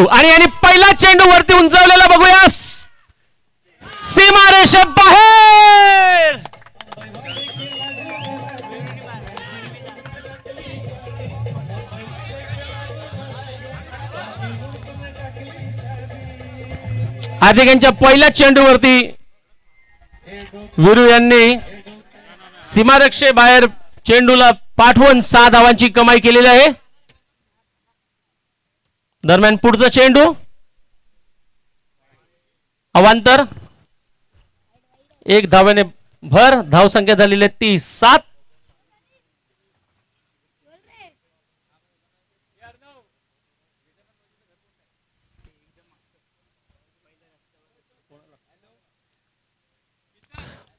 आणि पहिला चेंडू वरती उंचावलेला बघूया, सीमारेषे बाहेर. हार्दिक यांच्या पहिल्या चेंडूवरती वीरू यांनी सीमारेषे बाहेर चेंडूला पाठवून 6 धावांची कमाई केलेली आहे. दरम्यान पुढचा चेंडू अवांतर, 1 धावेने भर. धावसंख्या झालेली आहे ती 7.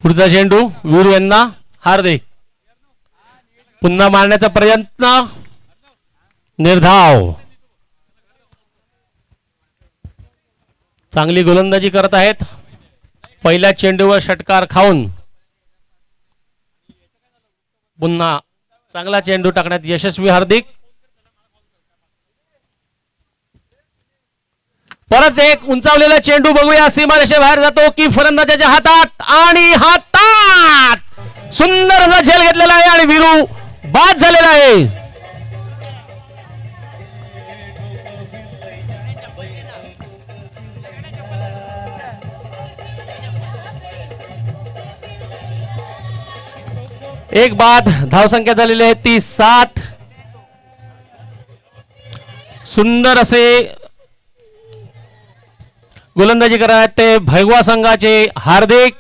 पुढचा चेंडू वीरू यांना. हार्दिक पुन्हा मारण्याचा प्रयत्न, निर्धाव. चांगली गोलंदाजी करत आहेत. पहिल्या चेंडूवर षटकार खाऊन पुन्हा चांगला चेंडू टाकण्यात यशस्वी हार्दिक. परत एक उंचावलेला चेंडू बघूया, सीमारेषे बाहेर जातो की फलंदाजाच्या हातात, आणि हातात सुंदर असा झेल घेतलेला आहे आणि वीरू बाद झालेला आहे. एक बाद. धावसंख्या झालेली आहे ती 7. सुंदर असे गोलंदाजी करत ते भैगवा संघाचे हार्दिक.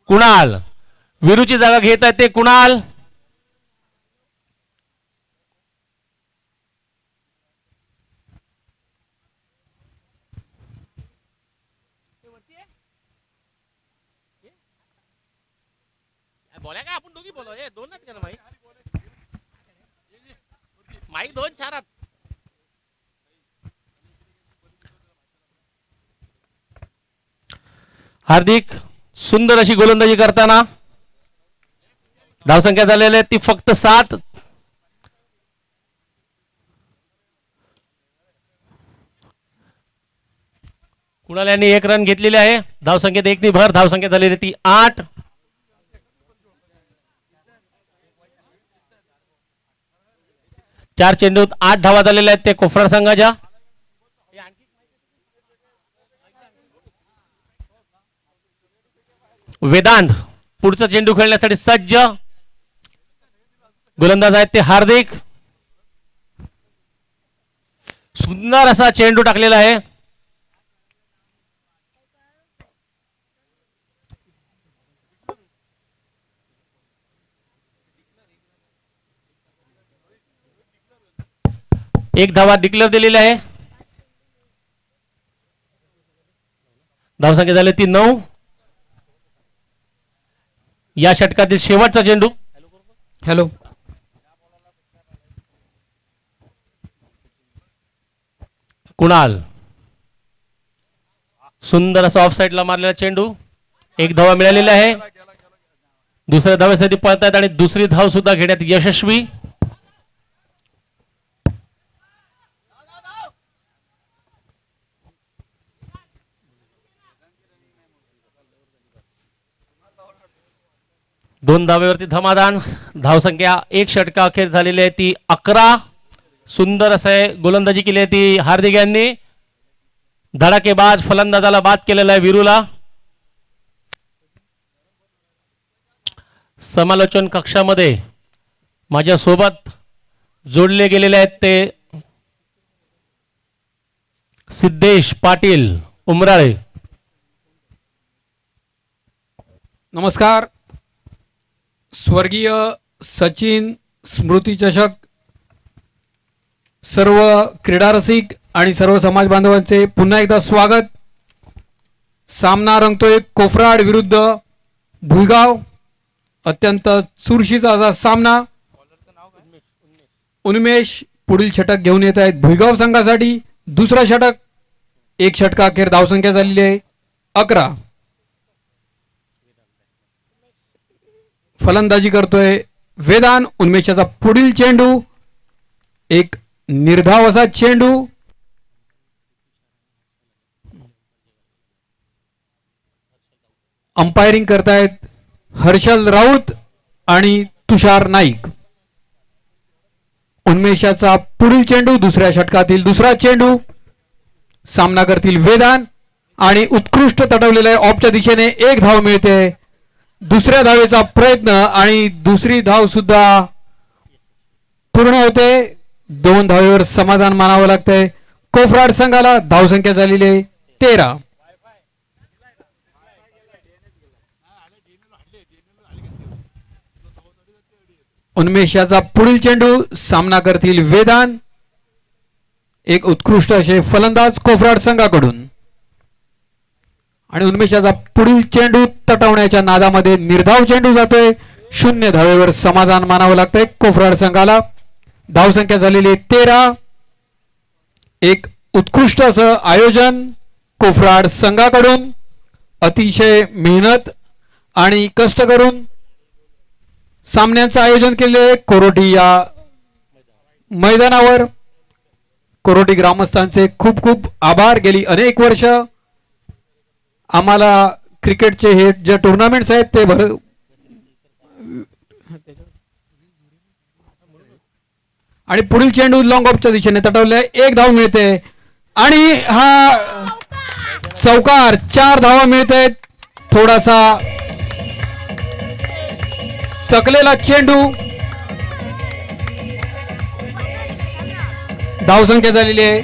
कुणाल वीरूची जागा घेत आहेत ते कुणाल. बोला का आपण दोघी बोलो, हे दोन आहेत का माईक 2-4 आहेत. हार्दिक सुंदर अशी गोलंदाजी करताना धावसंख्या झालेली आहे ती फक्त 7. कुणाल यांनी 1 रन घेतलेली आहे. धावसंख्येत 1 नि भर. धावसंख्या झालेली ती 8. चार चेंडूत 8 धावा झालेल्या आहेत ते कोफराड संघाच्या. वेदांत पुढचा चेंडू खेळण्यासाठी सज्ज. गोलंदाज आहेत ते हार्दिक. सुंदर असा चेंडू टाकलेला आहे. एक धावा डिक्लेअर दिलेली आहे. धावसंख्या झाली ती 9. या षटकातील शेवटचा चेंडू. हॅलो कुणाल सुंदर असा ऑफ साइडला मारलेला चेंडू. 1 धावा मिळालेली आहे. दुसऱ्या धावेसाठी पळतायत आणि दुसरी धाव सुद्धा घेण्यात यशस्वी. दोन धावेवरती धमादान. धावसंख्या 1 षटका अखेर झालेली आहे ती 11. सुंदर असे गोलंदाजी केली आहे ती हार्दिक यांनी. धडाकेबाज फलंदाजाला बाद केलेला आहे वीरूला. समालोचन कक्षामध्ये माझ्या सोबत जोडले गेलेले आहेत ते सिद्धेश पाटील उमराळे. नमस्कार. स्वर्गीय सचिन स्मृती चषक सर्व क्रीडा रसिक आणि सर्व समाज बांधवांचे पुन्हा एकदा स्वागत. सामना रंगतोय कोफराड विरुद्ध भुईगाव. अत्यंत चुरशीचा असा सामना. उन्मेष पुढील षटक घेऊन येत आहेत भुईगाव संघासाठी. दुसरा षटक. 1 षटका अखेर धावसंख्या झालेली आहे 11. फलंदाजी करतोय वेदान. उन्मेषाचा पुढील चेंडू एक निर्धाव असा चेंडू. अंपायरिंग करतायत हर्षल राऊत आणि तुषार नाईक. उन्मेषाचा पुढील चेंडू दुसऱ्या षटकातील दुसरा चेंडू. सामना करतील वेदान आणि उत्कृष्ट तटवलेला आहे. ऑफच्या दिशेने एक धाव मिळते. दुसऱ्या धावेचा प्रयत्न आणि दुसरी धाव सुद्धा पूर्ण होते. 2 धावेवर समाधान मानावं लागतंय कोफराड संघाला. धावसंख्या झालेली आहे 13. उन्मेषाचा पुढील चेंडू. सामना करतील वेदान. एक उत्कृष्ट असे फलंदाज कोफराड संघाकडून. आणि उन्मेषाचा पुढील चेंडू तटवण्याच्या नादामध्ये निर्धाव चेंडू जातोय. 0 धावेवर समाधान मानावं लागतंय कोफराड संघाला. धावसंख्या झालेली 13. एक उत्कृष्ट असं आयोजन कोफराड संघाकडून. अतिशय मेहनत आणि कष्ट करून सामन्यांचं आयोजन केले कोरोटी या मैदानावर. कोरोटी ग्रामस्थांचे खूप खूप आभार. गेली अनेक वर्ष आम्हाला क्रिकेटचे हे जे टुर्नामेंट्स आहेत ते आणि पुढील चेंडू लॉंग ऑफच्या दिशेने तटवले. एक धाव मिळते आणि हा चौकार. 4 धावा मिळते. थोडासा चकलेला चेंडू. धावसंख्या झालेली आहे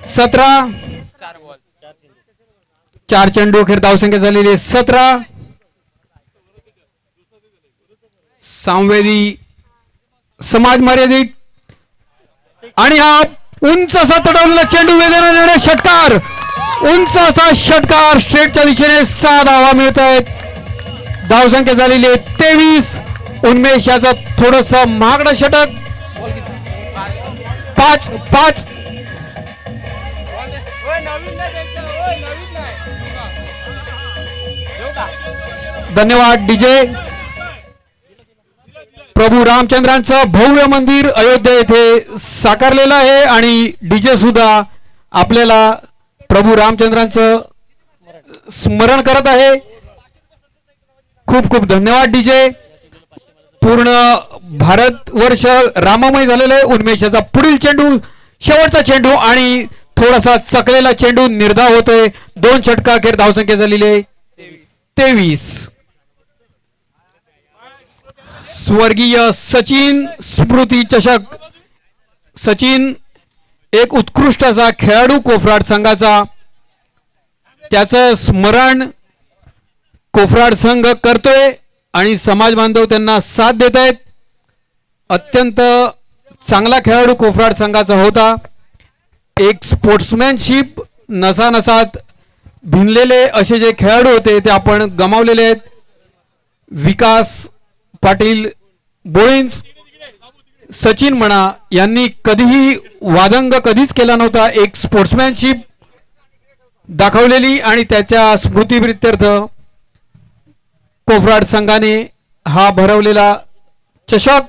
17. 4 चेंडू अखेर धावसंख्या झालेली आहे 17. सामवेदी समाज मर्यादित आणि हा उंच असा तडवलेला चेंडू. वेदना षटकार. उंच असा षटकार. स्ट्रेटच्या दिशेने 6 धावा मिळत आहेत. धावसंख्या झालेली आहे 23. उन्मेष याचा थोडस महागडं षटक. 5. धन्यवाद डीजे. प्रभू रामचंद्रांचं भव्य मंदिर अयोध्या येथे साकारलेलं आहे आणि डीजे सुद्धा आपल्याला प्रभू रामचंद्रांचं स्मरण करत आहे. खूप खूप धन्यवाद डीजे. पूर्ण भारतवर्ष राममय झालेलं आहे. उन्मेषाचा पुढील चेंडू शेवटचा चेंडू आणि थोडासा चकलेला चेंडू निर्धाव होतोय. 2 षटका अखेर धावसंख्या झालेली आहे 23. स्वर्गीय सचिन स्मृती चषक. सचिन एक उत्कृष्ट असा खेळाडू कोफराड संघाचा. त्याचं स्मरण कोफराड संघ करतोय आणि समाज बांधव त्यांना साथ देत आहेत. अत्यंत चांगला खेळाडू कोफराड संघाचा होता. एक स्पोर्ट्समॅनशिप नसानसात भिनलेले असे जे खेळाडू होते ते आपण गमावलेले आहेत. विकास पाटील बोळींज, सचिन म्हणा यांनी कधीही वादंग कधीच केला नव्हता. एक स्पोर्ट्समॅनशिप दाखवलेली आणि त्याच्या स्मृतीप्रित्यर्थ कोफराड संघाने हा भरवलेला चषक.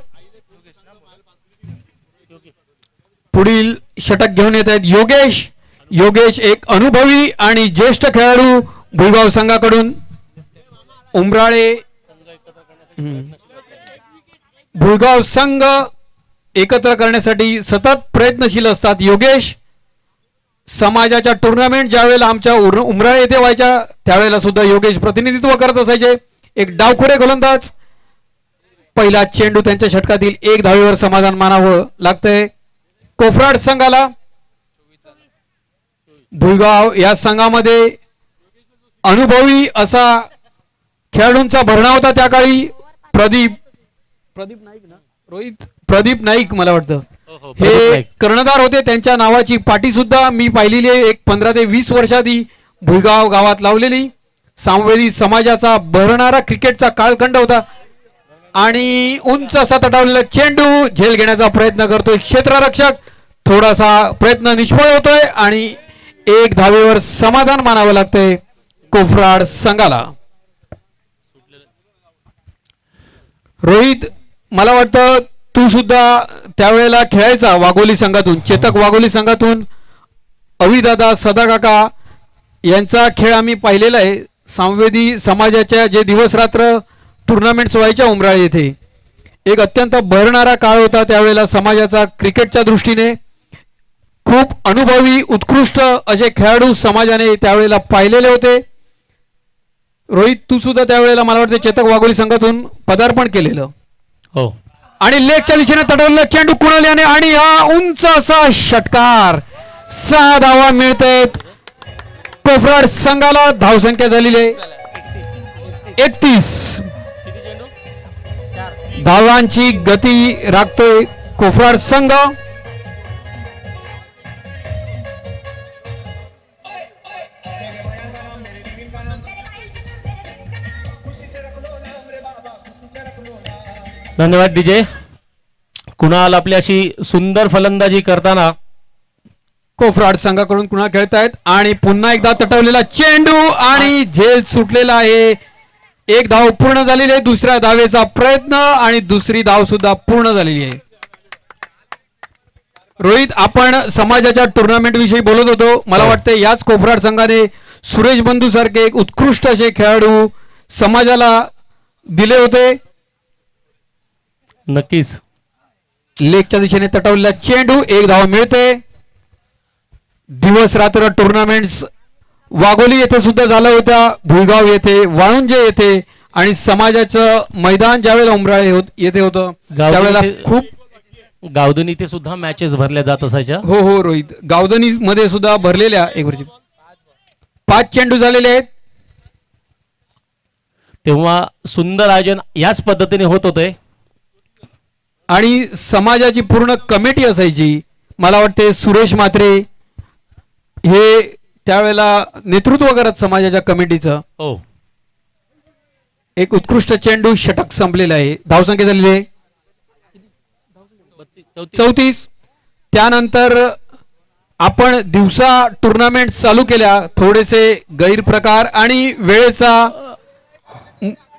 पुढील षटक घेऊन येत आहेत योगेश. योगेश एक अनुभवी आणि ज्येष्ठ खेळाडू भुईगाव संघाकडून. उमराळे भुईगाव संघ एकत्र करण्यासाठी सतत प्रयत्नशील असतात. योगेश समाजाच्या टुर्नामेंट ज्यावेळेला आमच्या उमराळे येथे व्हायच्या त्यावेळेला सुद्धा योगेश प्रतिनिधित्व करत असायचे. एक डावखुरे गोलंदाज. पहिला चेंडू त्यांच्या षटकातील 1 धावेवर समाधान मानावं लागतंय कोफराड संघाला. भुईगाव या संघामध्ये अनुभवी असा खेळाडूंचा भरणा होता त्या काळी. प्रदीप नाईक ना प्रदीप नाईक मला वाटतं हे कर्णधार होते. त्यांच्या नावाची पाटी सुद्धा मी पाहिलेली आहे. एक 15 ते 20 वर्षाआधी भुईगाव गावात लावलेली. सामवेदी समाजाचा भरणारा क्रिकेटचा कालखंड होता आणि उंच असा तटावलेला चेंडू झेल घेण्याचा प्रयत्न करतोय क्षेत्ररक्षक. थोडासा प्रयत्न निष्फळ होतोय आणि 1 धावेवर समाधान मानावं लागतंय कोफराड संघाला. रोहित, मला वाटतं तू सुद्धा त्यावेळेला खेळायचा वाघोली संघातून, चेतक वाघोली संघातून. अविदादा, सदाकाका यांचा खेळ आम्ही पाहिलेला आहे. सांवेदी समाजाच्या जे दिवस रात्र टुर्नामेंट्स व्हायच्या उमराळे येथे, एक अत्यंत बहरणारा काळ होता त्यावेळेला समाजाचा. क्रिकेटच्या दृष्टीने खूप अनुभवी उत्कृष्ट असे खेळाडू समाजाने त्यावेळेला पाहिलेले होते. रोहित, तू सुद्धा त्यावेळेला मला वाटतं चेतक वाघोली संघातून पदार्पण केलेलं. हो, आणि लेगच्या दिशेने तटवलेला चेंडू कुणाल याने, आणि हा उंच असा षटकार. 6 धावा मिळतात कोफराड संघाला. धावसंख्या झालेली आहे 31. धावांची गती राखतोय कोफराड संघ. धन्यवाद डीजे. कुणाल आपली अशी सुंदर फलंदाजी करताना कोफराड संघाकडून कुणाल खेळतायत, आणि पुन्हा एकदा तटवलेला चेंडू आणि झेल सुटलेला आहे. एक धाव पूर्ण झालेली आहे. दुसऱ्या धावेचा प्रयत्न आणि दुसरी धाव सुद्धा पूर्ण झालेली आहे. रोहित, आपण समाजाच्या टुर्नामेंट विषयी बोलत होतो. मला वाटतं याच कोफराड संघाने सुरेश बंधू सारखे एक उत्कृष्ट असे खेळाडू समाजाला दिले होते. नक्कीच लेगच्या दिशेने तटवलेला चेंडू, एक धाव मिळते. दिवस रात्र टुर्नामेंट्स वाघोली येथे सुद्धा झालं होत्या, भुईगाव येथे, वाळुंजे येथे, आणि समाजाचं मैदान ज्यावेळेला उमराळे येथे होतं त्यावेळेला खूप गावदनी इथे सुद्धा मॅचेस भरल्या जात असायच्या. हो हो रोहित, गावदनी मध्ये सुद्धा भरलेल्या एक वर्षी 5 चेंडू झालेले आहेत. तेव्हा सुंदर आयोजन याच पद्धतीने होत होते. आणि समाजाची पूर्ण कमिटी असायची. मला वाटते सुरेश म्हात्रे हे त्यावेळेला नेतृत्व करत समाजाच्या कमिटीचं. हो, एक उत्कृष्ट चेंडू, षटक संपलेला आहे. धावसंख्या झालेली आहे 34. त्यानंतर आपण दिवसा टुर्नामेंट चालू केल्या, थोडेसे गैरप्रकार आणि वेळेचा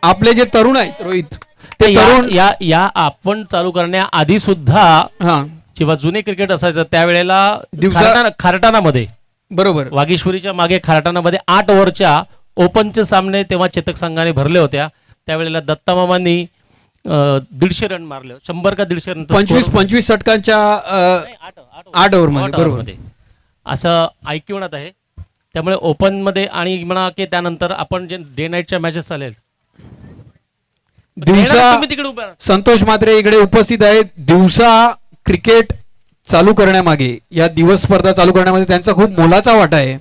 आपले जे तरुण आहेत रोहित, ते तरुण या आपण चालू करण्याआधी सुद्धा हा जेव्हा जुने क्रिकेट असायचं त्यावेळेला दिवसा खारटाणामध्ये, बरोबर, वागीश्वरीच्या मागे खारटाणामध्ये 8 ओव्हरच्या ओपनचे सामने तेव्हा चेतक संघाने भरले होत्या. त्यावेळेला दत्तामामांनी 150 रन मारले, 100 का 150 रन, 25 षटकांच्या 8 ओव्हरमध्ये, बरोबर, असं ऐकवण्यात आहे. त्यामुळे ओपन मध्ये आणि म्हणा की त्यानंतर आपण जे डे नाईटच्या मॅचेस चालेल दिवसा. तिकडे उभे राहा. संतोष म्हात्रे इकडे उपस्थित आहेत. दिवसा क्रिकेट चालू करण्यामागे, या दिवस स्पर्धा चालू करण्यामध्ये त्यांचा खूप मोलाचा वाटा आहे.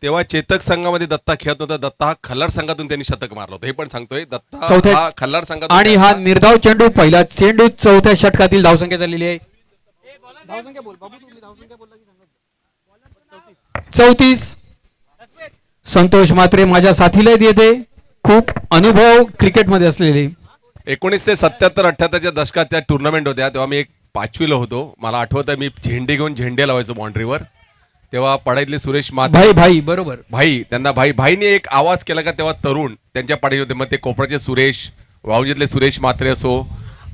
तेव्हा चेतक संघामध्ये दत्ता खेळत होता. दत्ता हा खल्लार संघातून त्यांनी शतक मारलं होतं, हे पण सांगतोय. दत्ता चौथ्या- हा खल्लार संघातून, आणि हा निर्धाव चेंडू, पहिला चेंडू, चौथ्या षटकातील धावसंख्या झालेली आहे 34. संतोष म्हात्रे माझ्या साथीला येते, खूप अनुभव क्रिकेटमध्ये असलेले. 1977-78च्या दशकात त्या टुर्नामेंट होत्या. तेव्हा मी एक 5वीला होतो. मला आठवतं मी झेंडे घेऊन झेंडे लावायचो बाउंड्रीवर. तेव्हा पडाईतले सुरेश भाई भाई बरोबर, भाई, त्यांना भाईने एक आवाज केला का तेव्हा तरुण त्यांच्या पाठी होते. मग ते कोपराचे सुरेश, वावजीतले सुरेश म्हात्रे असो,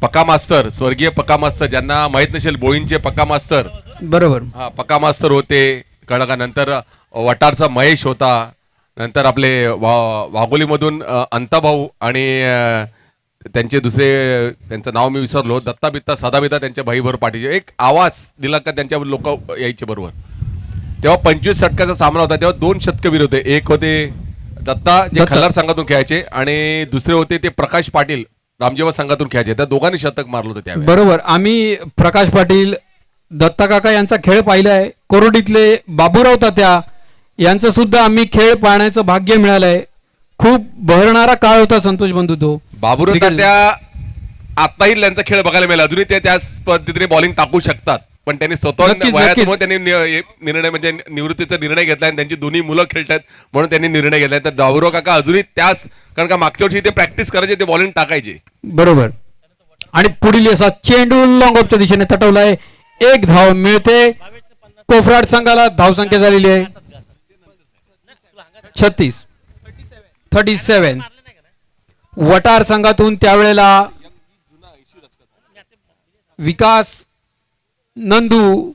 पक्का मास्तर, स्वर्गीय पक्का मास्तर, ज्यांना माहित नसेल बोळींचे पक्का मास्तर, बरोबर, हा पक्का मास्तर होते. कळलं का? नंतर वटारचा महेश होता. नंतर आपले वाघोलीमधून अंताभाऊ आणि त्यांचे दुसरे, त्यांचं नाव मी विसरलो, दत्ता बित्ता सदा बित्ता त्यांच्या भाईभर पाठीचे एक आवाज दिला का त्यांच्या लोक यायचे बरोबर. तेव्हा 25 षटकाचा सामना होता. तेव्हा 2 शतकवीर होते. एक होते दत्ता जे खल्लार संघातून खेळायचे, आणि दुसरे होते ते प्रकाश पाटील रामजेवा संघातून खेळायचे. त्या दोघांनी शतक मारलं होतं त्यावेळी. बरोबर. आम्ही प्रकाश पाटील, दत्ता काका यांचा खेळ पाहिलाय. कोरोडीतले बाबूराव तात्या यांचं सुद्धा आम्ही खेळ पाहण्याचं भाग्य मिळालंय. खूप बहरणारा काळ होता संतोष बंधू तो. बाबूराव तात्या आताही त्यांचा खेळ बघायला मिळाला. अजूनही ते त्याच पद्धतीने बॉलिंग टाकू शकतात, पण त्यांनी स्वतः वयामुळे त्यांनी निर्णय म्हणजे निवृत्तीचा निर्णय घेतला, आणि त्यांची दोन्ही मुलं खेळतात म्हणून त्यांनी निर्णय घेतलाय. तर बाबूराव काका अजूनही त्याच, कारण का मागच्या वर्षी ते प्रॅक्टिस करायचे, ते बॉलिंग टाकायचे. बरोबर. आणि पुढील असा चेंडू लॉंग ऑफच्या दिशेने तटवलाय, एक धाव मिळते कोफराड संघाला. धावसंख्या झालेली आहे 37. वटार संघातून त्यावेळेला विकास, नंदू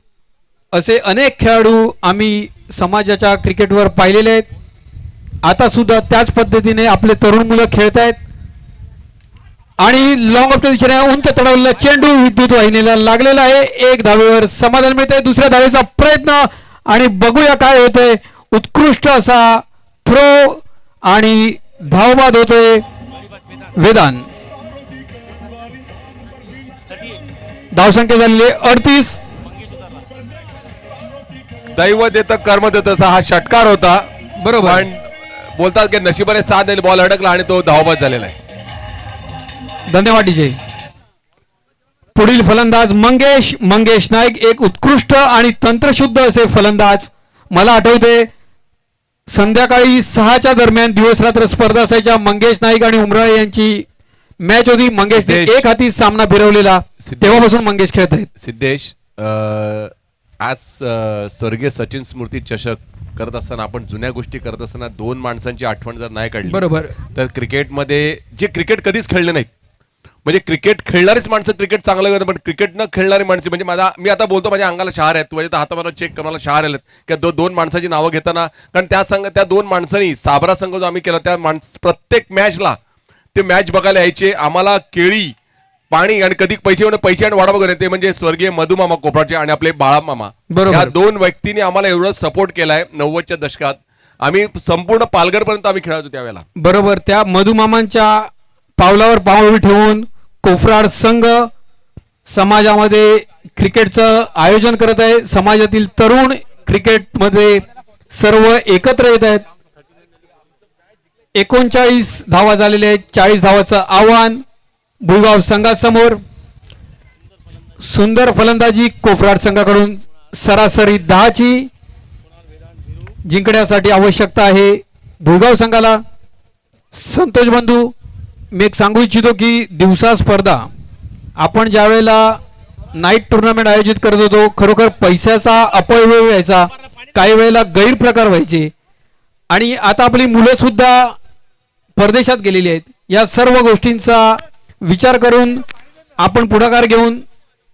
असे अनेक खेळाडू आम्ही समाजाच्या क्रिकेटवर पाहिलेले आहेत. आता सुद्धा त्याच पद्धतीने आपले तरुण मुलं खेळत आहेत आणि लॉंग ऑफच्या दिशेने उंच चढवलेला चेंडू विद्युत वाहिनीला लागलेला आहे. एक धावेवर समाधान मिळतंय. दुसऱ्या धावेचा प्रयत्न आणि बघूया काय होतंय. उत्कृष्ट असा थ्रो आणि धावबाद होतोय वेदांत. धावसंख्या झालेली 38. दैव देतं कर्म देतं असा हा षटकार होता. बरोबर. पण बोलतात की नशिबाने साथ दिली, बॉल अडकला आणि तो धावबाद झालेला आहे. धन्यवाद डीजे. पुढील फलंदाज मंगेश नाईक, एक उत्कृष्ट आणि तंत्रशुद्ध असे फलंदाज. मला आठवते संध्याकाळी 6च्या दरम्यान दिवस रात्र स्पर्धा असायच्या. मंगेश नाईक आणि उमराळे यांची मॅच होती. मंगेशने सिद्धेश. एक हाती सामना फिरवलेला. तेव्हापासून मंगेश खेळत आहेत. सिद्धेश, आज स्वर्गीय सचिन स्मृती चषक करत असताना आपण जुन्या गोष्टी करत असताना दोन माणसांची आठवण जर नाही काढली बरोबर. तर क्रिकेटमध्ये जे क्रिकेट कधीच खेळले नाहीत, म्हणजे क्रिकेट खेळणारीच माणसं क्रिकेट चांगलं करतात, पण क्रिकेट न खेळणारी माणसं म्हणजे मी आता बोलतो माझ्या अंगाला शहार आहेत, तुझ्या हातावर चेक कर मला शहार आलेत की दोन माणसाची नावं घेताना. कारण त्या दोन माणसांनी साबरा संघ जो आम्ही केला त्या प्रत्येक मॅचला ते मॅच बघायला यायचे. आम्हाला केळी, पाणी आणि कधी पैसे आणि वाडा वगैरे, ते म्हणजे स्वर्गीय मधुमामा कोपराचे आणि आपले बाळामामा. या दोन व्यक्तींनी आम्हाला एवढं सपोर्ट केलाय 90च्या दशकात. आम्ही संपूर्ण पालघरपर्यंत आम्ही खेळायचो त्यावेळेला. बरोबर. त्या मधुमामांच्या पावलावर पाऊल ठेवून कोफराड संघ समाजामध्ये क्रिकेटचं आयोजन करत आहे. समाजातील तरुण क्रिकेटमध्ये सर्व एकत्र येत आहेत. 39 धावा झालेले आहेत. 40 धावाचं आव्हान भुईगाव संघासमोर. सुंदर फलंदाजी कोफराड संघाकडून. सरासरी 10ची जिंकण्यासाठी आवश्यकता आहे भुईगाव संघाला. संतोष बंधू, मी एक सांगू इच्छितो की दिवसा स्पर्धा आपण ज्या वेळेला नाईट टुर्नामेंट आयोजित करत होतो, खरोखर पैशाचा अपव्यय व्हायचा, काही वेळेला गैरप्रकार व्हायचे आणि आता आपली मुलं सुद्धा परदेशात गेलेली आहेत. या सर्व गोष्टींचा विचार करून आपण पुढाकार घेऊन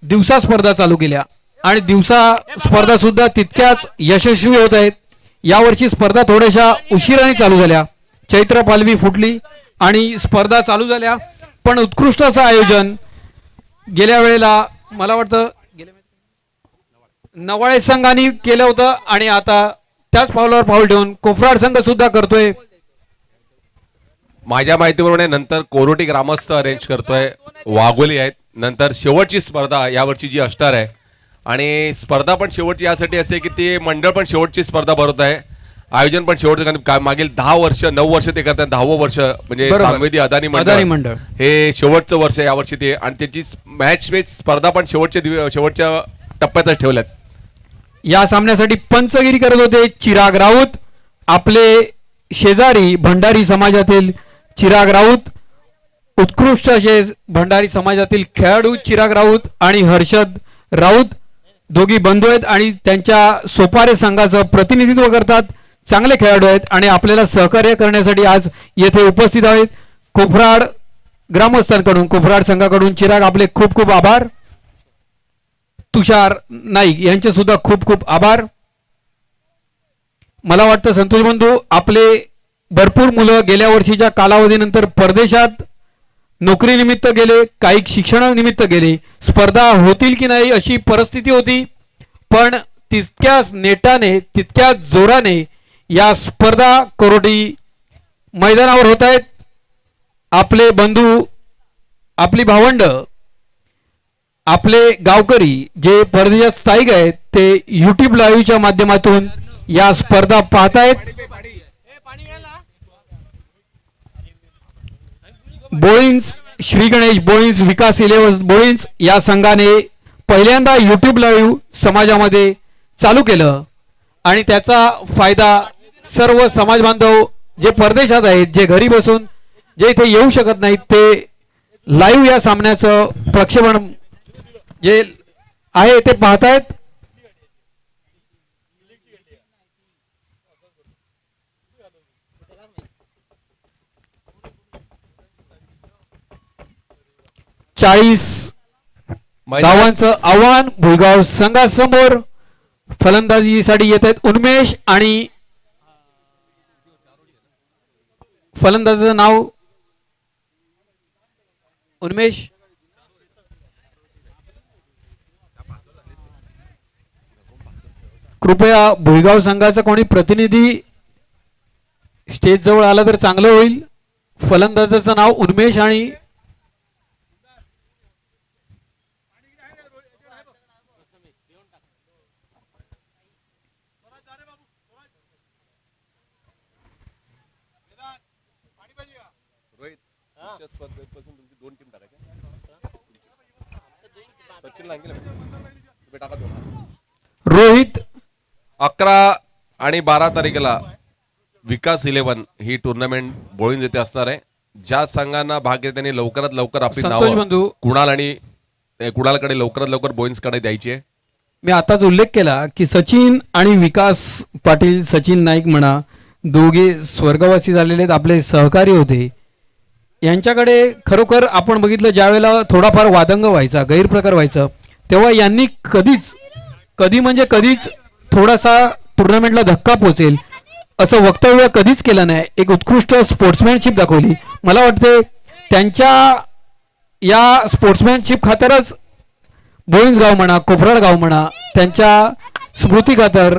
दिवसा स्पर्धा चालू केल्या आणि दिवसा स्पर्धा सुद्धा तितक्याच यशस्वी होत आहेत. यावर्षी स्पर्धा थोड्याशा उशिराने चालू झाल्या. चैत्र पालवी फुटली आणि स्पर्धा चालू झाल्या, पण उत्कृष्ट असं आयोजन गेल्या वेळेला मला वाटतं नवाळे संघाने केलं होतं आणि आता त्याच पावलावर पाऊल ठेवून कोफराड संघ सुद्धा करतोय. माझ्या माहितीप्रमाणे नंतर कोरोटी ग्रामस्थ अरेंज करतोय, वाघोली आहेत. नंतर शेवटची स्पर्धा यावर्षी जी असणार आहे आणि स्पर्धा पण शेवटची यासाठी असते की ती मंडळ पण शेवटची स्पर्धा भरत आहे, आयोजन पण शेवटचं. मागील 10 वर्ष 9 वर्ष ते करतात. 10वं वर्ष म्हणजे सांगवेदी अदानी मंडळ हे शेवटचं वर्ष आहे यावर्षी ते. आणि त्याची मॅच स्पर्धा पण शेवटच्या टप्प्यातच ठेवल्यात. या सामन्यासाठी पंचगिरी करत होते चिराग राऊत, आपले शेजारी भंडारी समाजातील चिराग राऊत. उत्कृष्ट असे भंडारी समाजातील खेळाडू चिराग राऊत आणि हर्षद राऊत दोघी बंधू आहेत आणि त्यांच्या सोपारे संघाचं प्रतिनिधित्व करतात. चांगले खेळाडू आहेत आणि आपल्याला सहकार्य करण्यासाठी आज येथे उपस्थित आहेत. कोफराड ग्रामस्थांकडून, कोफराड संघाकडून चिराग आपले खूप खूप आभार. तुषार नाईक यांचे सुद्धा खूप खूप आभार. मला वाटतं संतोष बंधू, आपले भरपूर मुलं गेल्या वर्षीच्या कालावधीनंतर परदेशात नोकरीनिमित्त गेले, काही शिक्षणानिमित्त गेले. स्पर्धा होतील की नाही अशी परिस्थिती होती, पण तितक्याच नेटाने तितक्याच जोराने या स्पर्धा कोरोटी मैदानावर होत आहेत. आपले बंधू, आपली भावंड, आपले गावकरी जे परदेशात स्थायिक आहेत ते YouTube लाईव्हच्या माध्यमातून या स्पर्धा पाहतायत. बोळिंज श्री गणेश बोळिंज विकास 11 बोळिंज या संघाने पहिल्यांदा YouTube लाईव्ह समाजामध्ये चालू केलं आणि त्याचा फायदा सर्व समाज बांधव जे परदेशात आहेत, जे घरी बसून जे इथे येऊ शकत नाहीत, ते लाईव्ह या सामन्याचं प्रक्षेपण जे आहे ते पाहतायत. धावांचं आव्हान भुईगाव संघासमोर. फलंदाजीसाठी येत आहेत उन्मेष आणि फलंदाजाचं नाव उन्मेष. कृपया भुईगाव संघाचा कोणी प्रतिनिधी स्टेज जवळ आला तर चांगलं होईल. फलंदाजाचं नाव उन्मेष आणि रोहित. 11 आणि 12 तारखेला विकास 11 ही टुर्नामेंट बोळींज येथे असणार आहे. ज्या संघांना भाग घेते त्यांनी लवकरात लवकर आपली संतोष नावं बंधू. कुणालकडे लवकरात लवकर बोईन्सकडे द्यायची आहे. मी आताच उल्लेख केला की सचिन आणि विकास पाटील, सचिन नाईक म्हणा, दोघे स्वर्गवासी झालेले आहेत, आपले सहकारी होते. यांच्याकडे खरोखर आपण बघितलं ज्यावेळेला थोडाफार वादंग व्हायचा, गैरप्रकार व्हायचा, तेव्हा यांनी कधीच थोडासा टुर्नामेंटला धक्का पोचेल असं वक्तव्य कधीच केलं नाही. एक उत्कृष्ट स्पोर्ट्समॅनशिप दाखवली. मला वाटते त्यांच्या या स्पोर्ट्समॅनशिप खातरच बोईन्स गाव म्हणा, कोफराड गाव म्हणा, त्यांच्या स्मृती खातर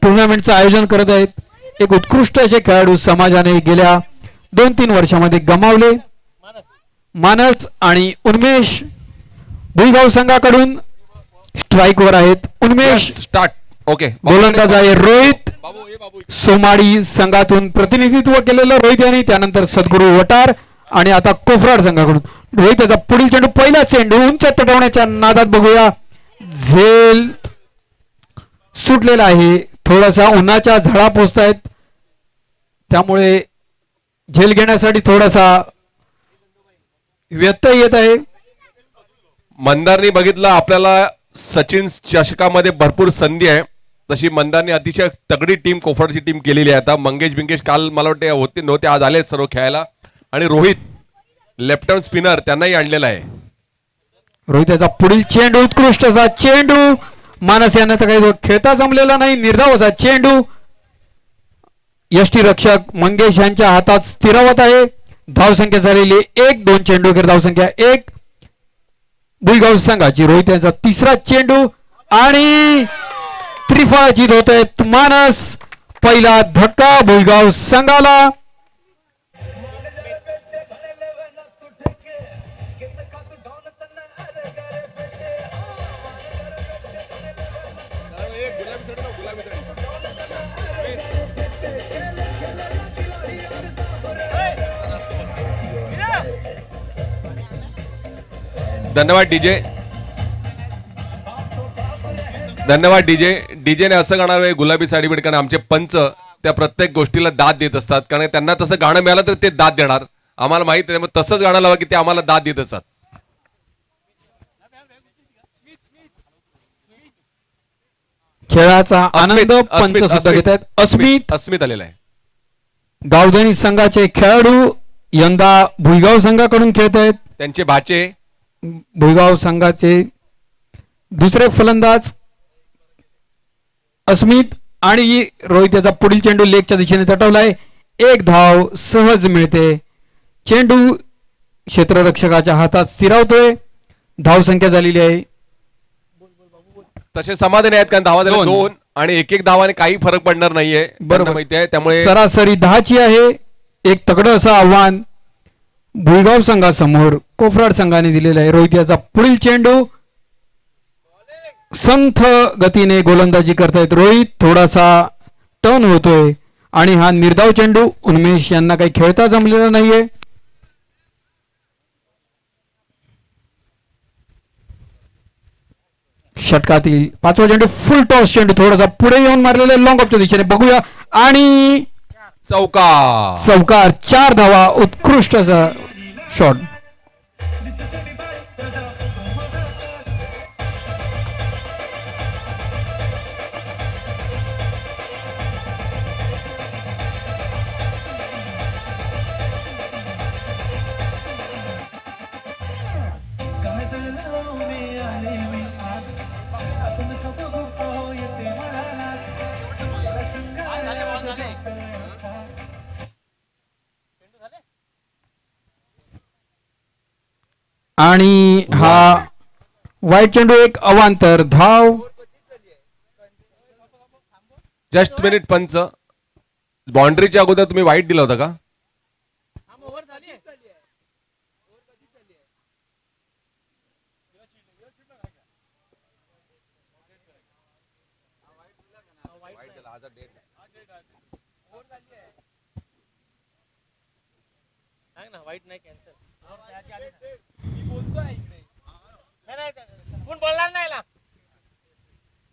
टुर्नामेंटचं आयोजन करत आहेत. एक उत्कृष्ट असे खेळाडू समाजाने गेल्या 2-3 वर्षामध्ये गमावले. मानस आणि उन्मेष भुईगाव संघाकडून स्ट्राईकवर आहेत. उन्मेष स्टार्ट. ओके. गोलंदाज आहे रोहित. सोमाडी संघातून प्रतिनिधित्व केलेलं रोहित यांनी, त्यानंतर सद्गुरू वटार आणि आता कोफराड संघाकडून रोहित याचा पुढील चेंडू, पहिला चेंडू उंच तटवण्याच्या नादात बघूया. झेल सुटलेला आहे, थोडासा उन्हाच्या झळा पोचतायत, त्यामुळे झेल घेण्यासाठी थोडासा व्यत्यय येत आहे. मंदारनी बघितलं आपल्याला सचिन चषकामध्ये भरपूर संधी आहे. तशी मंदारनी अतिशय तगडी टीम कोफराडची टीम केलेली आहे. आता मंगेश बिंगेश काल मला वाटते होते नव्हते, आज आले सर्व खेळायला. आणि रोहित लेफ्ट हँड स्पिनर त्यांनाही आणलेला आहे. रोहित याचा पुढील चेंडू, उत्कृष्ट असा चेंडू. मानस यांना तर काही खेळता जमलेला नाही. निर्धाव असा चेंडू यष्टीरक्षक मंगेश यांच्या हातात स्थिरावत आहे. धावसंख्या झालेली 1-2 चेंडू अखेर धावसंख्या 1 भुईगाव संघाची. रोहित यांचा तिसरा चेंडू आणि त्रिफळाची होत आहे मानस. पहिला धक्का भुईगाव संघाला. धन्यवाद डीजे. धन्यवाद डीजे. डीजेने असं गाणार आहे गुलाबी साडी बिडकाने आमचे पंच त्या प्रत्येक गोष्टीला दाद देत असतात, कारण त्यांना तसं गाणं मिळालं तर ते दाद देणार. आम्हाला माहित आहे, मग तसंच गाणं लावा की ते आम्हाला दाद देत असतात. खेळाचा आनंद पंच सुद्धा घेत आहेत. अस्मित आलेला आहे. गावधनी संघाचे खेळाडू यंदा भुईगाव संघाकडून खेळत आहेत. त्यांचे भाचे भुईगाव संघाचे दुसरे फलंदाज अस्मित आणि रोहित याचा पुढील चेंडू लेगच्या दिशेने तटवलाय. 1 धाव सहज मिळते. चेंडू क्षेत्ररक्षकाच्या हातात स्थिरावतोय. धावसंख्या झालेली आहे. तसे समाधानी आहेत, कारण धावा झाल्या 2 आणि 1-1 धावाने काही फरक पडणार नाहीये. बरोबर माहिती आहे, त्यामुळे सरासरी 10ची आहे. एक तगडं असं आव्हान भुईगाव संघासमोर कोफराड संघाने दिलेला आहे. रोहित याचा पुढील चेंडू संथ गतीने गोलंदाजी करतायत रोहित. थोडासा टर्न होतोय आणि हा निर्धाव चेंडू उन्मेष यांना काही खेळता जमलेला नाहीये. षटकातील 5वा चेंडू फुल टॉस चेंडू थोडासा पुढे येऊन मारलेला लॉंग ऑफच्या दिशेने बघूया आणि चौकार. 4 धावा. उत्कृष्ट असा शॉट. आणि हा वाईट चेंडू एक अवांतर धाव. जस्ट मिनिट पंच, बाउंड्रीच्या अगोदर तुम्ही वाईट दिला होता का? वाईट नाही कॅन्सल. कोण बोलणार नाही ना,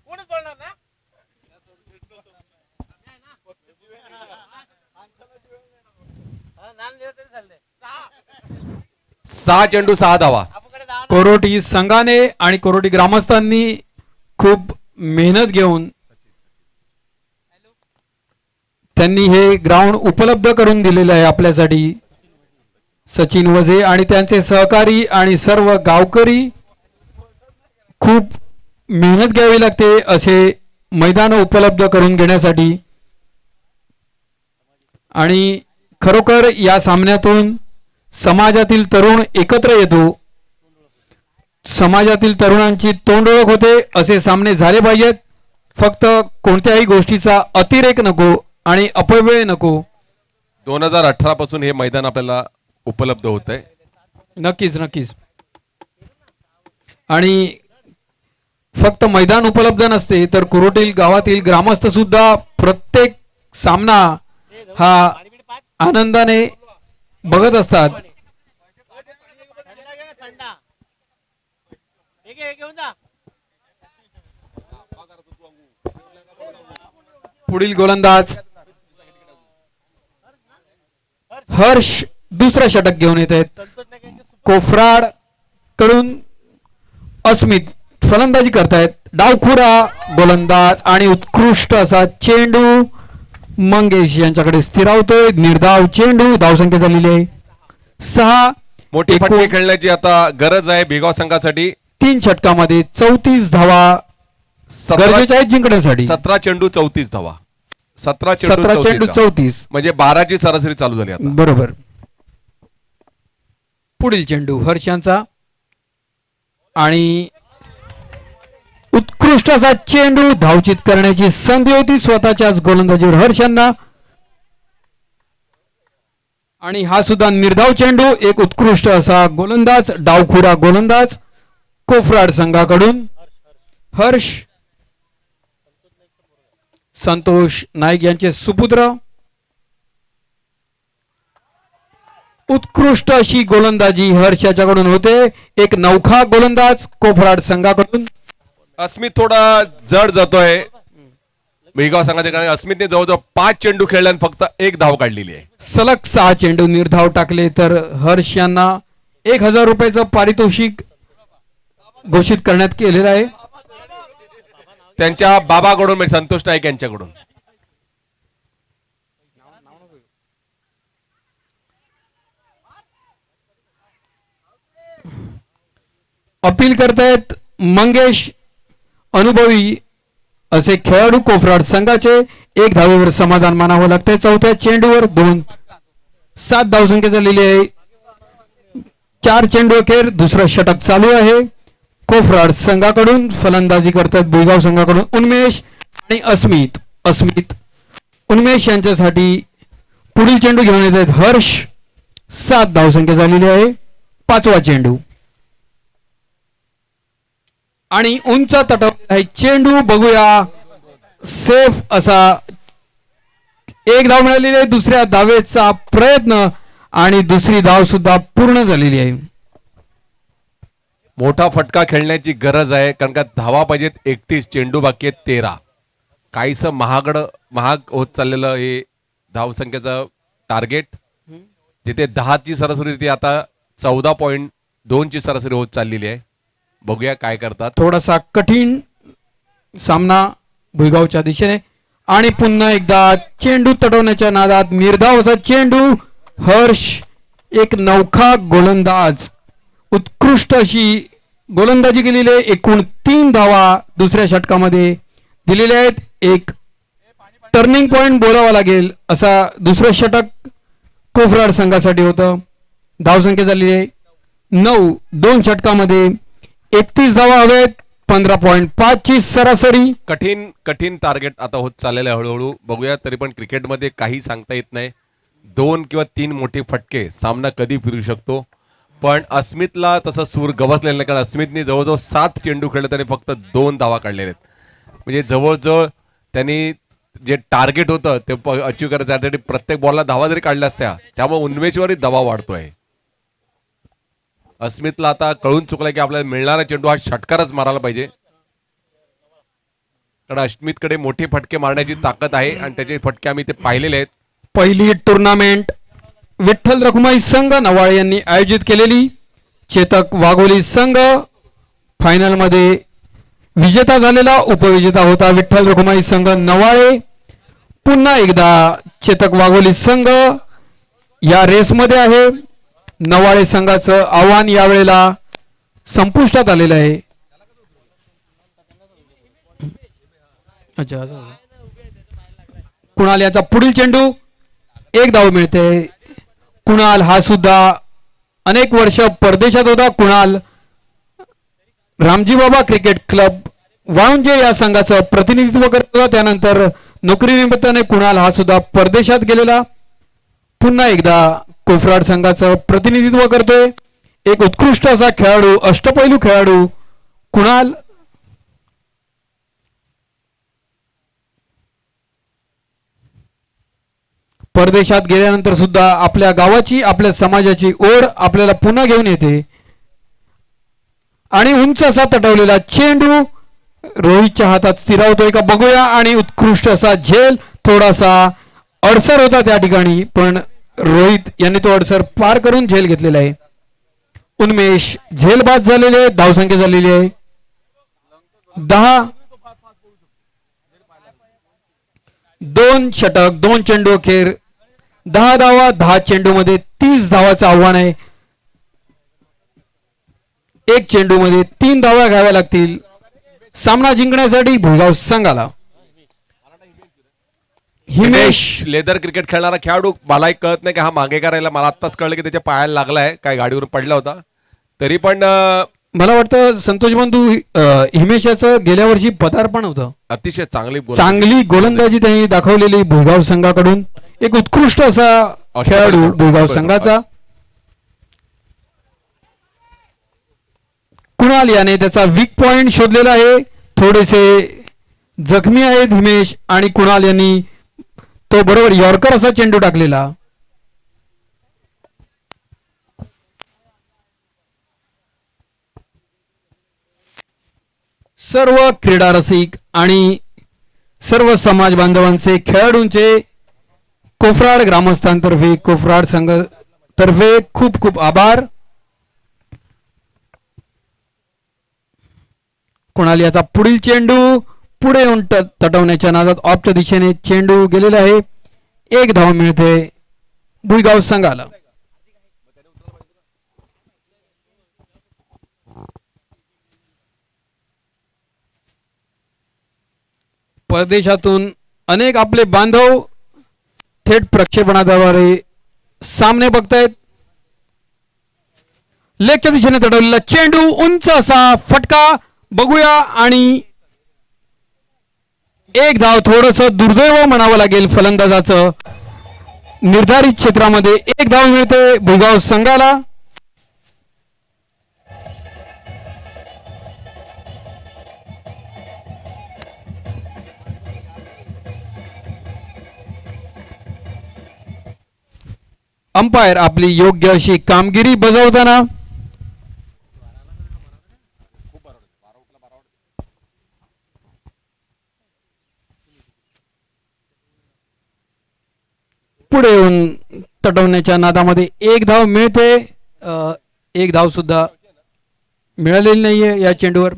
कोणच बोलणार ना. 6 चेंडू 6 धावा. कोरोटी संघाने आणि कोरोटी ग्रामस्थांनी खूप मेहनत घेऊन त्यांनी हे ग्राउंड उपलब्ध करून दिलेलं आहे आपल्यासाठी. सचिन वझे आणि त्यांचे सहकारी आणि सर्व गावकरी खूप मेहनत घ्यावी लागते असे मैदान उपलब्ध करून घेण्यासाठी. आणि खरोखर या सामन्यातून समाजातील तरुण एकत्र येतो. समाजातील तरुणांची तोंडओळख होते. असे सामने झाले पाहिजेत. फक्त कोणत्याही गोष्टीचा अतिरेक नको आणि अपव्यय नको. 2018 पासून हे मैदान आपल्याला उपलब्ध होत आहे. नक्कीच नक्कीच. आणि फक्त मैदान उपलब्ध नसते तर कुरोटील गावातील ग्रामस्थ सुद्धा प्रत्येक सामना हा आनंदाने बघत असतात. पुढील गोलंदाज हर्ष दुसरा षटक घेऊन येत आहेत. कोफराड कडून अस्मित फलंदाजी करतायत. डावखुरा गोलंदाज आणि उत्कृष्ट असा चेंडू मंगेश यांच्याकडे स्थिरावतोय. निर्धाव चेंडू. धावसंख्या झालेली आहे 6. मोठी फटके खेळण्याची आता गरज आहे भिगाव संघासाठी. 3 षटकामध्ये 34 धावा गरजेच्या आहेत जिंकण्यासाठी. 17 चेंडू 34 धावा. 17 चेंडू 34 म्हणजे 12ची सरासरी चालू झाली आता. बरोबर. पुढील चेंडू हर्ष यांचा आणि उत्कृष्ट असा चेंडू. धावचित करण्याची संधी होती स्वतःच्याच गोलंदाजीवर हर्ष यांना. आणि हा सुद्धा निर्धाव चेंडू. एक उत्कृष्ट असा गोलंदाज डावखुरा गोलंदाज कोफराड संघाकडून हर्ष. संतोष नाईक यांचे सुपुत्र. उत्कृष्ट अशी गोलंदाजी हर्ष याच्याकडून होते. एक नौखा गोलंदाज कोफराड संघाकडून. अस्मित थोडा जड जातोय भिगाव संघाच्या कारण अस्मितने जवळजवळ 5 चेंडू खेळले आणि फक्त 1 धाव काढलेली आहे. सलग 6 चेंडू निर्धाव टाकले तर हर्ष यांना 1000 रुपयाचं पारितोषिक घोषित करण्यात केलेलं आहे त्यांच्या बाबाकडून म्हणजे संतोष नाईक यांच्याकडून. अपील करतायत मंगेश अनुभवी असे खेळाडू कोफराड संघाचे. 1 धावेवर समाधान मानावं लागतंय. 4थ्या चेंडूवर 2. 7 धावसंख्या झालेली आहे. 4 चेंडू अखेर दुसरं षटक चालू आहे. कोफराड संघाकडून फलंदाजी करतात भुईगाव संघाकडून उन्मेष आणि अस्मित उन्मेष यांच्यासाठी पुढील चेंडू घेऊन येत आहेत हर्ष. 7 धावसंख्या झालेली आहे. 5वा चेंडू आणि उंच तटवलेला आहे चेंडू. बघूया सेफ असा 1 धाव मिळालेली आहे. दुसऱ्या धावेचा प्रयत्न आणि दुसरी धाव सुद्धा पूर्ण झालेली आहे. मोठा फटका खेळण्याची गरज आहे कारण का धावा पाहिजेत 31. चेंडू बाकी आहेत 13. काहीस महाग होत चाललेलं हे धावसंख्येचं टार्गेट. जिथे 10ची सरासरी ती आता 14.2ची सरासरी होत चाललेली आहे. बघूया काय करतात. थोडासा कठीण सामना भुईगावच्या दिशेने आणि पुन्हा एकदा चेंडू तटवण्याच्या नादात निर्धाव असा चेंडू. हर्ष एक नौखा गोलंदाज. उत्कृष्ट अशी गोलंदाजी केलेली आहे. एकूण 3 धावा दुसऱ्या षटकामध्ये दिलेल्या आहेत. एक टर्निंग पॉइंट बोलावा लागेल असा दुसरं षटक कोफराड संघासाठी होतं. धावसंख्या झालेली आहे दोन षटकामध्ये 31 धावा हवेत, 15.5 ची सरासरी. कठीण कठीण टार्गेट आता होत चाललेलं आहे हळूहळू. बघूया, तरी पण क्रिकेटमध्ये काही सांगता येत नाही. 2 किंवा 3 मोठे फटके सामना कधी फिरू शकतो. पण अस्मितला तसं सूर गवसलेलं नाही, कारण अस्मितने जवळजवळ 7 चेंडू खेळले, त्याने फक्त 2 धावा काढलेले आहेत. म्हणजे जवळजवळ त्यांनी जे टार्गेट होतं ते अचीव करायचं, त्यासाठी प्रत्येक बॉलला धावा जरी काढल्या असत्या, त्यामुळे उन्मेषवरही दबाव वाढतोय. अस्मितला आता कळून चुकलाय की आपल्याला मिळणारा चेंडू हा षटकारच मारायला पाहिजे, कारण अस्मितकडे मोठे फटके मारण्याची ताकद आहे आणि त्याचे फटके आम्ही ते पाहिलेले आहेत. पहिली टुर्नामेंट विठ्ठल रखुमाई संघ नवाळे यांनी आयोजित केलेली. चेतक वाघोली संघ फायनल मध्ये विजेता झालेला, उपविजेता होता विठ्ठल रखुमाई संघ नवाळे. पुन्हा एकदा चेतक वाघोली संघ या रेसमध्ये आहे. नवाळे संघाचं आव्हान यावेळेला संपुष्टात आलेलं आहे. अच्छा, कुणाल याचा पुढील चेंडू, 1 धाव मिळते. कुणाल हा सुद्धा अनेक वर्ष परदेशात होता. कुणाल रामजी बाबा क्रिकेट क्लब वाळुंजे या संघाचं प्रतिनिधित्व करत होता. त्यानंतर नोकरीनिमित्ताने कुणाल हा सुद्धा परदेशात गेलेला. पुन्हा एकदा कोफराड संघाचं प्रतिनिधित्व करतोय. एक उत्कृष्ट असा खेळाडू, अष्टपैलू खेळाडू कुणाल. परदेशात गेल्यानंतर सुद्धा आपल्या गावाची, आपल्या समाजाची ओढ आपल्याला पुन्हा घेऊन येते. आणि उंच असा तटवलेला चेंडू रोहितच्या हातात स्थिरावतोय का बघूया. आणि उत्कृष्ट असा झेल, थोडासा अडसर होता त्या ठिकाणी, पण रोहित यांनी तो अडसर पार करून झेल घेतलेला आहे. उन्मेष झेल बाद झालेले आहे. धावसंख्या झालेली आहे 10. 2 षटक 2 चेंडू अखेर 10 धावा. 10 चेंडू मध्ये 30 धावाचं आव्हान आहे. 1 चेंडू मध्ये 3 धावा घ्याव्या लागतील सामना जिंकण्यासाठी भुईगाव संघाला. हिमेश लेदर क्रिकेट खेळणारा खेळाडू, मलाही कळत नाही की हा मागे करायला, मला आत्ताच कळलं की त्याच्या पायाला लागलाय, काय गाडीवर पडला होता. तरी पण मला वाटतं संतोष बंधू हिमेशाचं गेल्या वर्षी पदार्पण होतं. अतिशय चांगली गोलंदाजी त्यांनी दाखवलेली भुईगाव संघाकडून. एक उत्कृष्ट असा खेळाडू भुईगाव संघाचा. कुणाल याने त्याचा वीक पॉइंट शोधलेला आहे. थोडेसे जखमी आहेत हिमेश, आणि कुणाल यांनी तो बरोबर यॉर्कर असा चेंडू टाकलेला. सर्व क्रीडा रसिक आणि सर्व समाज बांधवांचे, खेळाडूंचे कोफराड ग्रामस्थांतर्फे, कोफराड संघ तर्फे खूप खूप आभार. कुणाल याचा पुढील चेंडू पुढे येऊन तटवण्याच्या नादात ऑफच्या दिशेने चेंडू गेलेला आहे. 1 धाव मिळते भुईगाव संघाला. परदेशातून अनेक आपले बांधव थेट प्रक्षेपणाद्वारे सामने बघतायत. लेगच्या दिशेने तडवलेला चेंडू, उंच असा फटका बघूया. आणि 1 धाव, थोडस दुर्दैव म्हणावं लागेल फलंदाजाचं. निर्धारित क्षेत्रामध्ये 1 धाव मिळते भुईगाव संघाला. अंपायर आपली योग्य अशी कामगिरी बजावताना पुढे येऊन तटवण्याच्या नादामध्ये 1 धाव मिळते. 1 धाव सुद्धा मिळालेली नाहीये या चेंडूवर.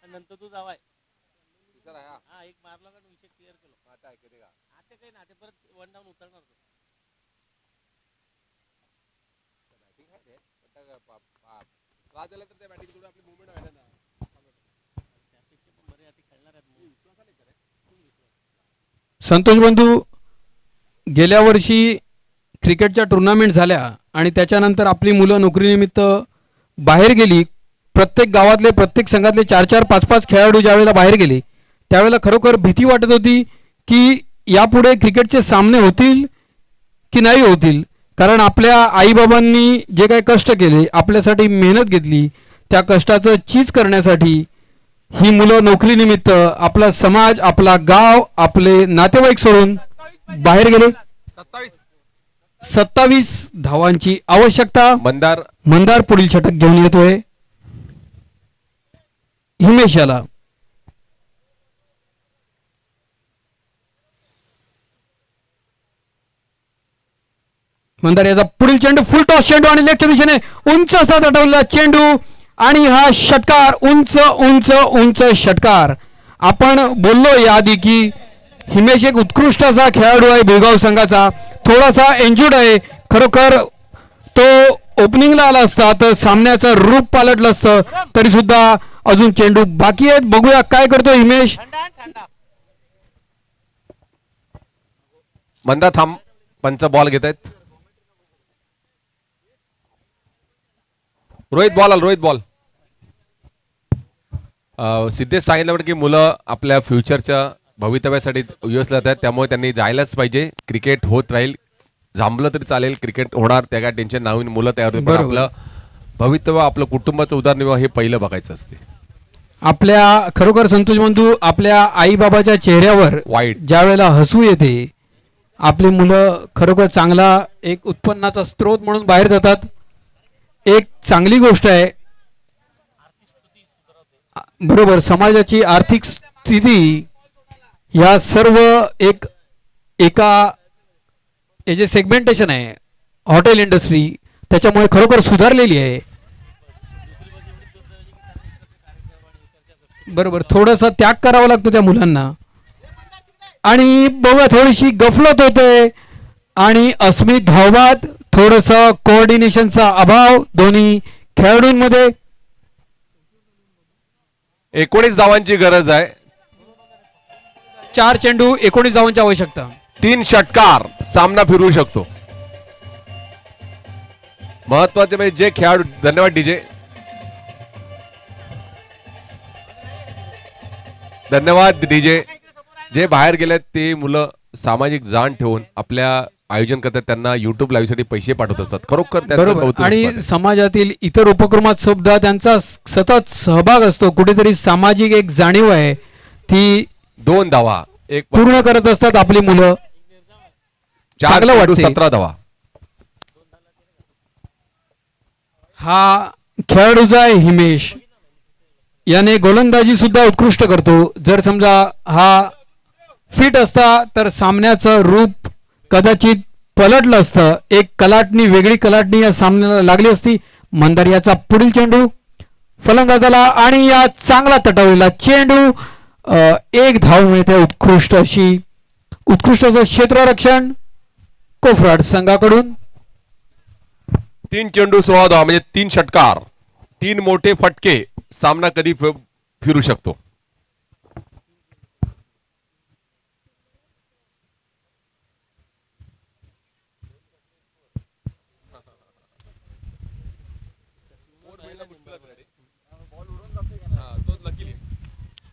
नंतर तू जावाय हा एक मारला का विषय क्लिअर केलो आता काही ना ते परत वन डाऊन उतरणार तो. त्यापेक्षा पण बरे आता खेळणार आहेत मग. संतोष बंधू, गेल्या वर्षी क्रिकेटच्या टुर्नामेंट झाल्या आणि त्याच्यानंतर आपली मुलं नोकरीनिमित्त बाहेर गेली. प्रत्येक गावातले प्रत्येक संघातले 4-4, 5-5 खेळाडू ज्यावेळेला बाहेर गेले त्यावेळेला खरोखर भीती वाटत होती की यापुढे क्रिकेटचे सामने होतील की नाही होतील. कारण आपल्या आईबाबांनी जे काही कष्ट केले, आपल्यासाठी मेहनत घेतली, त्या कष्टाचं चीज करण्यासाठी ही मुलं नोकरीनिमित्त आपला समाज, आपला गाव, आपले नातेवाईक सोडून बाहेर गेले. 27 धावांची आवश्यकता. मंदार पुढील षटक घेऊन येतोय. हिमेश याला मंदार याचा पुढील चेंडू फुल टॉस चेंडू आणि लेगच्या दिशेने उंच असा तटवलेला चेंडू आणि हा षटकार उंच उंच उंच षटकार. आपण बोललो याआधी की हिमेश एक उत्कृष्ट असा खेळाडू आहे बेळगाव संघाचा. थोडासा एन्ज्युर्ड आहे. खरोखर तो ओपनिंगला आला असता तर सामन्याचं रूप पालटलं असतं. तरी सुद्धा अजून चेंडू बाकी आहेत. बघूया काय करतो हिमेश. मंदा थांब, पंच बॉल घेत आहेत. रोहित बॉल. सिद्धेश सांगितल्यावर की मुलं आपल्या फ्युचरच्या भवितव्यासाठी यूएस ला आहेत, त्यामुळे त्यांनी जायलाच पाहिजे. क्रिकेट होत राहील, झांबलं तरी चालेल, क्रिकेट होणार, त्या काय टेन्शन. नवीन मुलं तयार होतील, पण आपलं भवितव्य, आपलं कुटुंबाचं उदरनिर्वाह हे पहिलं बघायचं असते. आपल्या खरोखर संतोष बंधू, आपल्या आईबाबाच्या चेहऱ्यावर वाईट ज्या वेळेला हसू येते, आपली मुलं खरोखर चांगला एक उत्पन्नाचा स्रोत म्हणून बाहेर जातात. एक चांगली गोष्ट आहे. बरोबर, समाजाची आर्थिक स्थिती या सर्व एका हे जे सेगमेंटेशन आहे हॉटेल इंडस्ट्री, त्याच्यामुळे खरोखर सुधारलेली आहे. बरोबर, थोडासा त्याग करावा लागतो त्या मुलांना. आणि बघा थोडीशी गफलत होते आणि अस्मित धावबाद, थोडंसं कोऑर्डिनेशनचा अभाव दोन्ही खेळाडूंमध्ये. 19 धावांची गरज आहे. 4 चेंडू 19 धावांची आवश्यकता. 3 षटकार सामना फिरवू शकतो. महत्वाचे म्हणजे जे खेळाडू, धन्यवाद डीजे, धन्यवाद डीजे, जे बाहेर गेलेत ते मुलं सामाजिक जाण ठेवून आपल्या आयोजन करतात, त्यांना युट्यूब लाईव्ह साठी पैसे पाठवत असतात. खरोखर त्यांचं कौतुक आणि असतं. समाजातील इतर उपक्रमात सुद्धा त्यांचा सतत सहभाग असतो. कुठेतरी सामाजिक एक जाणीव आहे ती 2 धावा एक पूर्ण करत असतात आपली मुलं. 4 चेंडू 17 धावा. हा खेळाडूचा आहे हिमेश, याने गोलंदाजी सुद्धा उत्कृष्ट करतो. जर समजा हा फिट असता तर सामन्याचं रूप कदाचित पलटलं असतं. एक कलाटणी, वेगळी कलाटणी या सामन्याला लागली असती. मंदार याचा पुढील चेंडू फलंदाजाला आणि या चांगला तटवलेला चेंडू. 1 धाव मिळते. उत्कृष्ट असं क्षेत्ररक्षण कोफराड संघाकडून. 3 चेंडू 16 धावा म्हणजे 3 षटकार, 3 मोठे फटके. सामना कधी फिरू शकतो.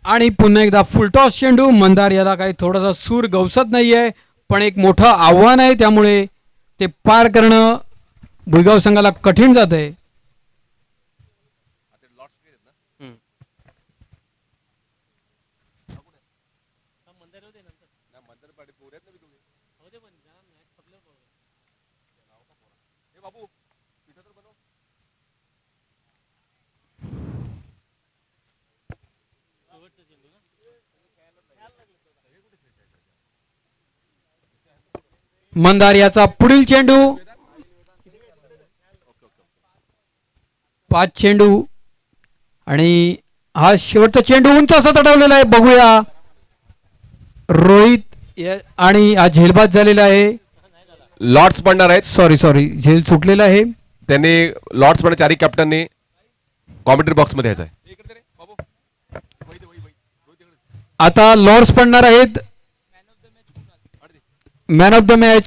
आणि पुन्हा एकदा फुलटॉस चेंडू. मंदार याला काही थोडासा सूर गवसत नाहीये, पण एक मोठं आव्हान आहे, त्यामुळे ते पार करणं भुईगाव संघाला कठीण जात आहे. मंदार याचा पुढील चेंडू. 5 चेंडू आणि हा शेवटचा चेंडू उंच असा तटवलेला आहे. बघूया रोहित आणि हा झेलबाद झालेला आहे. लॉर्ड्स पडणार आहेत. सॉरी झेल सुटलेला आहे. त्यांनी लॉर्ड्स पडणार चारही कॅप्टननी कॉमेंट्री बॉक्स मध्ये यायचं आहे. आता लॉर्ड्स पडणार आहेत. Man of the match